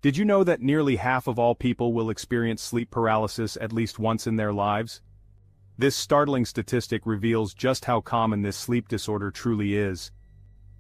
Did you know that nearly half of all people will experience sleep paralysis at least once in their lives? This startling statistic reveals just how common this sleep disorder truly is.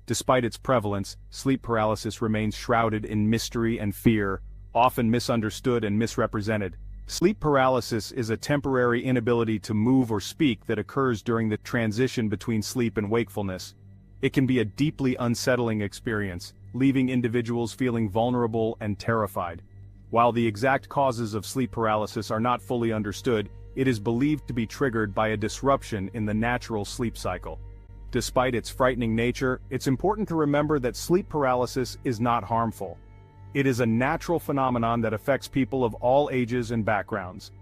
Despite its prevalence, sleep paralysis remains shrouded in mystery and fear, often misunderstood and misrepresented. Sleep paralysis is a temporary inability to move or speak that occurs during the transition between sleep and wakefulness. It can be a deeply unsettling experience, leaving individuals feeling vulnerable and terrified. While the exact causes of sleep paralysis are not fully understood, it is believed to be triggered by a disruption in the natural sleep cycle. Despite its frightening nature, it's important to remember that sleep paralysis is not harmful. It is a natural phenomenon that affects people of all ages and backgrounds.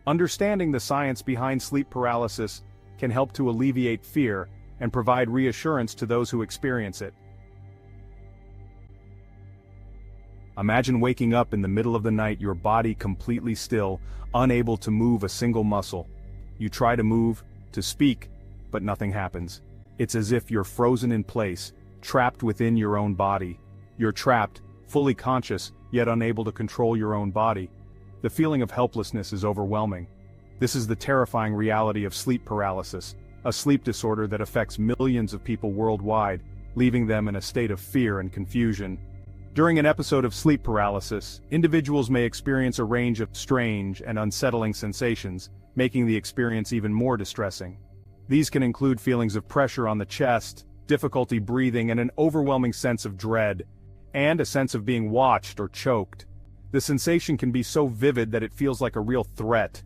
Understanding the science behind sleep paralysis can help to alleviate fear and provide reassurance to those who experience it. Imagine waking up in the middle of the night, your body completely still, unable to move a single muscle. You try to move, to speak, but nothing happens. It's as if you're frozen in place, trapped within your own body. You're trapped, fully conscious, yet unable to control your own body. The feeling of helplessness is overwhelming. This is the terrifying reality of sleep paralysis, a sleep disorder that affects millions of people worldwide, leaving them in a state of fear and confusion. During an episode of sleep paralysis, individuals may experience a range of strange and unsettling sensations, making the experience even more distressing. These can include feelings of pressure on the chest, difficulty breathing, and an overwhelming sense of dread, and a sense of being watched or choked. The sensation can be so vivid that it feels like a real threat.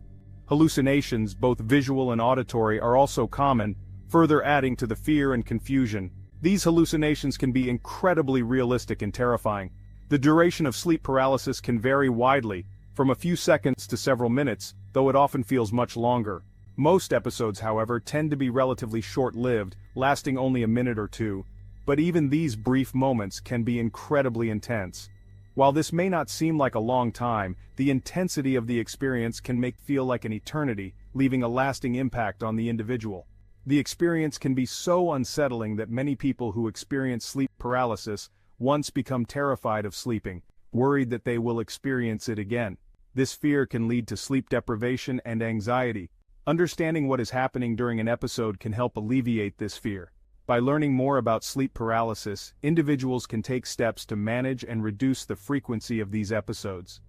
Hallucinations, both visual and auditory, are also common, further adding to the fear and confusion. These hallucinations can be incredibly realistic and terrifying. The duration of sleep paralysis can vary widely, from a few seconds to several minutes, though it often feels much longer. Most episodes, however, tend to be relatively short-lived, lasting only a minute or two, but even these brief moments can be incredibly intense. While this may not seem like a long time, the intensity of the experience can make it feel like an eternity, leaving a lasting impact on the individual. The experience can be so unsettling that many people who experience sleep paralysis once become terrified of sleeping, worried that they will experience it again. This fear can lead to sleep deprivation and anxiety. Understanding what is happening during an episode can help alleviate this fear. By learning more about sleep paralysis, individuals can take steps to manage and reduce the frequency of these episodes.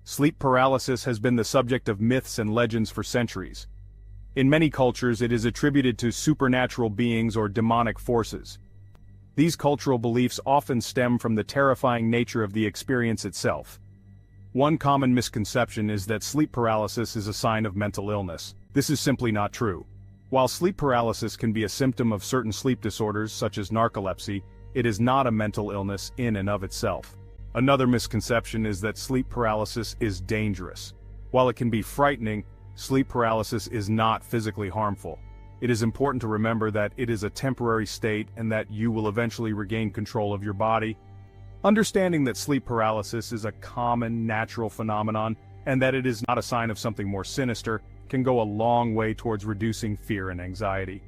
Sleep paralysis has been the subject of myths and legends for centuries. In many cultures, it is attributed to supernatural beings or demonic forces. These cultural beliefs often stem from the terrifying nature of the experience itself. One common misconception is that sleep paralysis is a sign of mental illness. This is simply not true. While sleep paralysis can be a symptom of certain sleep disorders such as narcolepsy, it is not a mental illness in and of itself. Another misconception is that sleep paralysis is dangerous. While it can be frightening, sleep paralysis is not physically harmful. It is important to remember that it is a temporary state and that you will eventually regain control of your body. Understanding that sleep paralysis is a common, natural phenomenon, and that it is not a sign of something more sinister, can go a long way towards reducing fear and anxiety.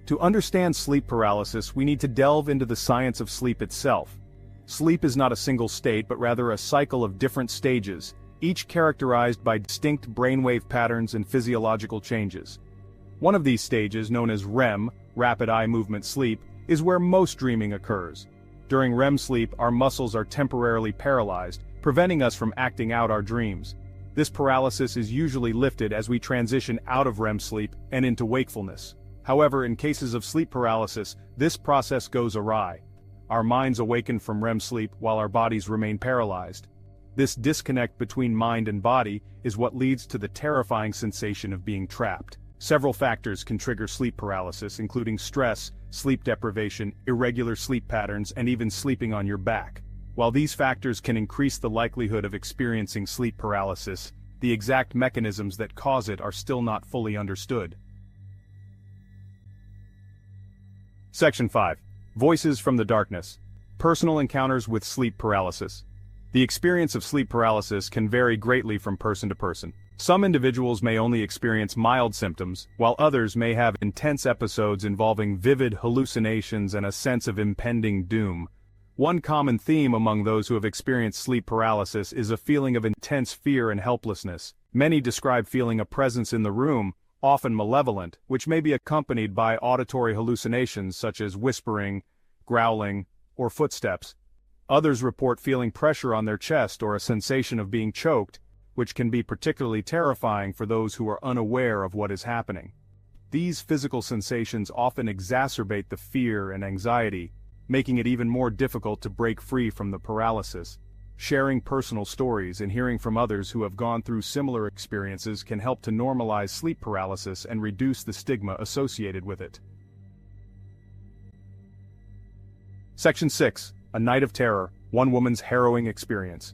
To understand sleep paralysis, we need to delve into the science of sleep itself. Sleep is not a single state, but rather a cycle of different stages, each characterized by distinct brainwave patterns and physiological changes. One of these stages, known as REM, rapid eye movement sleep, is where most dreaming occurs. During REM sleep, our muscles are temporarily paralyzed, preventing us from acting out our dreams. This paralysis is usually lifted as we transition out of REM sleep and into wakefulness. However, in cases of sleep paralysis, this process goes awry. Our minds awaken from REM sleep while our bodies remain paralyzed. This disconnect between mind and body is what leads to the terrifying sensation of being trapped. Several factors can trigger sleep paralysis, including stress, sleep deprivation, irregular sleep patterns, and even sleeping on your back. While these factors can increase the likelihood of experiencing sleep paralysis, the exact mechanisms that cause it are still not fully understood. Section 5. Voices from the Darkness. Personal encounters with sleep paralysis. The experience of sleep paralysis can vary greatly from person to person. Some individuals may only experience mild symptoms, while others may have intense episodes involving vivid hallucinations and a sense of impending doom. One common theme among those who have experienced sleep paralysis is a feeling of intense fear and helplessness. Many describe feeling a presence in the room, often malevolent, which may be accompanied by auditory hallucinations such as whispering, growling, or footsteps. Others report feeling pressure on their chest or a sensation of being choked, which can be particularly terrifying for those who are unaware of what is happening. These physical sensations often exacerbate the fear and anxiety, making it even more difficult to break free from the paralysis. Sharing personal stories and hearing from others who have gone through similar experiences can help to normalize sleep paralysis and reduce the stigma associated with it. Section 6. A Night of Terror, One Woman's Harrowing Experience.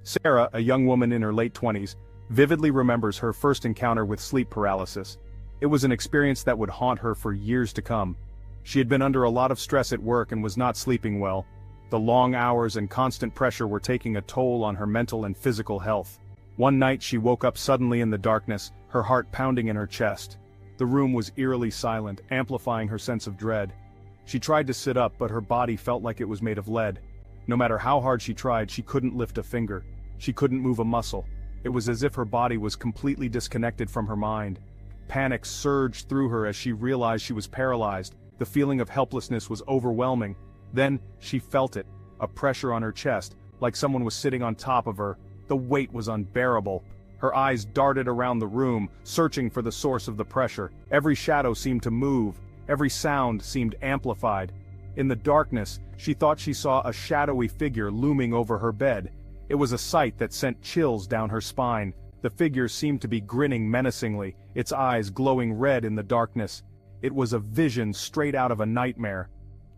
Sarah, a young woman in her late 20s, vividly remembers her first encounter with sleep paralysis. It was an experience that would haunt her for years to come. She had been under a lot of stress at work and was not sleeping well. The long hours and constant pressure were taking a toll on her mental and physical health. One night she woke up suddenly in the darkness, her heart pounding in her chest. The room was eerily silent, amplifying her sense of dread. She tried to sit up, but her body felt like it was made of lead. No matter how hard she tried, she couldn't lift a finger. She couldn't move a muscle. It was as if her body was completely disconnected from her mind. Panic surged through her as she realized she was paralyzed. The feeling of helplessness was overwhelming. Then, she felt it, a pressure on her chest, like someone was sitting on top of her. The weight was unbearable. Her eyes darted around the room, searching for the source of the pressure. Every shadow seemed to move. Every sound seemed amplified. In the darkness, she thought she saw a shadowy figure looming over her bed. It was a sight that sent chills down her spine. The figure seemed to be grinning menacingly, its eyes glowing red in the darkness. It was a vision straight out of a nightmare.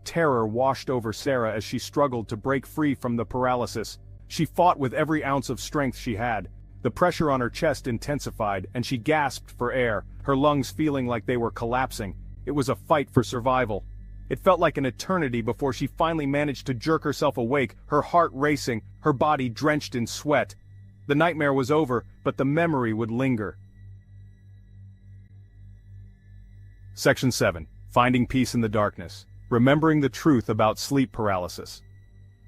Terror washed over Sarah as she struggled to break free from the paralysis. She fought with every ounce of strength she had. The pressure on her chest intensified, and she gasped for air, her lungs feeling like they were collapsing. It was a fight for survival. It felt like an eternity before she finally managed to jerk herself awake, her heart racing, her body drenched in sweat. The nightmare was over, but the memory would linger. Section 7. Finding Peace in the Darkness. Remembering the truth about sleep paralysis.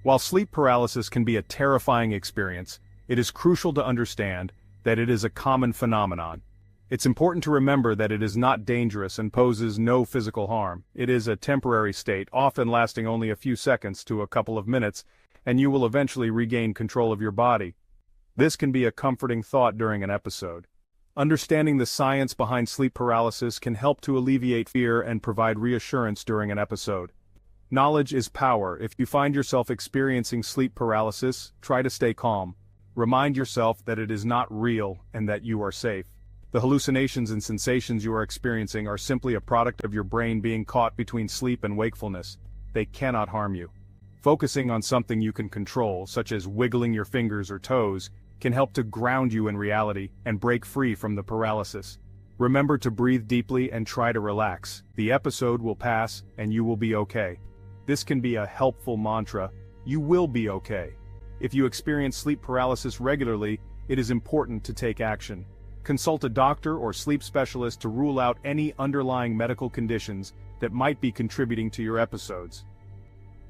While sleep paralysis can be a terrifying experience, it is crucial to understand that it is a common phenomenon. It's important to remember that it is not dangerous and poses no physical harm. It is a temporary state, often lasting only a few seconds to a couple of minutes, and you will eventually regain control of your body. This can be a comforting thought during an episode. Understanding the science behind sleep paralysis can help to alleviate fear and provide reassurance during an episode. Knowledge is power. If you find yourself experiencing sleep paralysis, try to stay calm. Remind yourself that it is not real and that you are safe. The hallucinations and sensations you are experiencing are simply a product of your brain being caught between sleep and wakefulness. They cannot harm you. Focusing on something you can control, such as wiggling your fingers or toes, can help to ground you in reality and break free from the paralysis. Remember to breathe deeply and try to relax. The episode will pass and you will be okay. This can be a helpful mantra. You will be okay. If you experience sleep paralysis regularly, it is important to take action. Consult a doctor or sleep specialist to rule out any underlying medical conditions that might be contributing to your episodes.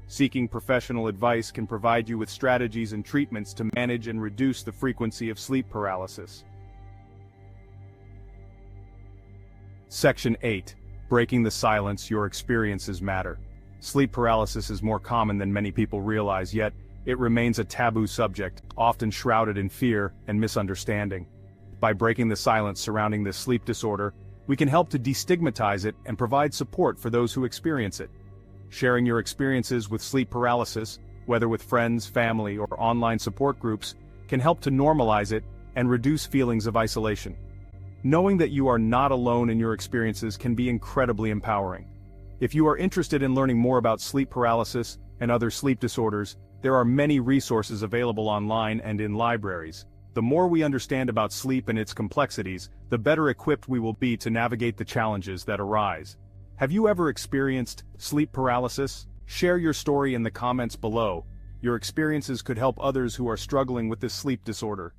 Seeking professional advice can provide you with strategies and treatments to manage and reduce the frequency of sleep paralysis. Section 8. Breaking the silence. Your experiences matter. Sleep paralysis is more common than many people realize, yet it remains a taboo subject, often shrouded in fear and misunderstanding. By breaking the silence surrounding this sleep disorder, we can help to destigmatize it and provide support for those who experience it. Sharing your experiences with sleep paralysis, whether with friends, family, or online support groups, can help to normalize it and reduce feelings of isolation. Knowing that you are not alone in your experiences can be incredibly empowering. If you are interested in learning more about sleep paralysis and other sleep disorders, there are many resources available online and in libraries. The more we understand about sleep and its complexities, the better equipped we will be to navigate the challenges that arise. Have you ever experienced sleep paralysis? Share your story in the comments below. Your experiences could help others who are struggling with this sleep disorder.